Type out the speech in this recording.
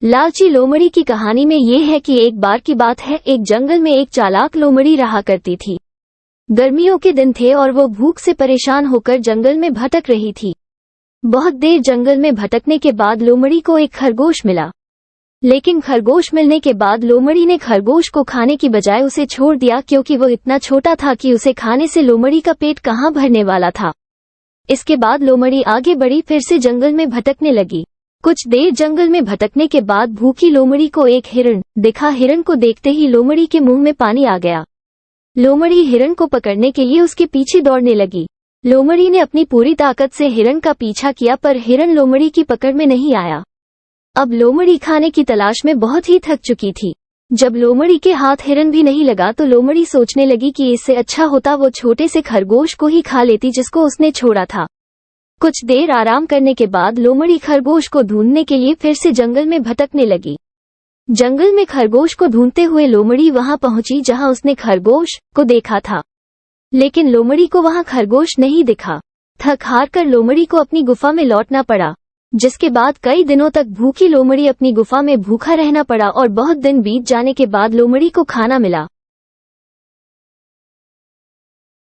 लालची लोमड़ी की कहानी में ये है कि एक बार की बात है, एक जंगल में एक चालाक लोमड़ी रहा करती थी। गर्मियों के दिन थे और वो भूख से परेशान होकर जंगल में भटक रही थी। बहुत देर जंगल में भटकने के बाद लोमड़ी को एक खरगोश मिला, लेकिन खरगोश मिलने के बाद लोमड़ी ने खरगोश को खाने की बजाय उसे छोड़ दिया, क्योंकि वो इतना छोटा था कि उसे खाने से लोमड़ी का पेट कहाँ भरने वाला था। इसके बाद लोमड़ी आगे बढ़ी, फिर से जंगल में भटकने लगी। कुछ देर जंगल में भटकने के बाद भूखी लोमड़ी को एक हिरण दिखा। हिरण को देखते ही लोमड़ी के मुंह में पानी आ गया। लोमड़ी हिरण को पकड़ने के लिए उसके पीछे दौड़ने लगी। लोमड़ी ने अपनी पूरी ताकत से हिरण का पीछा किया, पर हिरण लोमड़ी की पकड़ में नहीं आया। अब लोमड़ी खाने की तलाश में बहुत ही थक चुकी थी। जब लोमड़ी के हाथ हिरण भी नहीं लगा तो लोमड़ी सोचने लगी कि इससे अच्छा होता वो छोटे से खरगोश को ही खा लेती जिसको उसने छोड़ा था। कुछ देर आराम करने के बाद लोमड़ी खरगोश को ढूंढने के लिए फिर से जंगल में भटकने लगी। जंगल में खरगोश को ढूंढते हुए लोमड़ी वहां पहुंची जहां उसने खरगोश को देखा था, लेकिन लोमड़ी को वहां खरगोश नहीं दिखा। थक हार कर लोमड़ी को अपनी गुफा में लौटना पड़ा, जिसके बाद कई दिनों तक भूखी लोमड़ी अपनी गुफा में भूखा रहना पड़ा और बहुत दिन बीत जाने के बाद लोमड़ी को खाना मिला।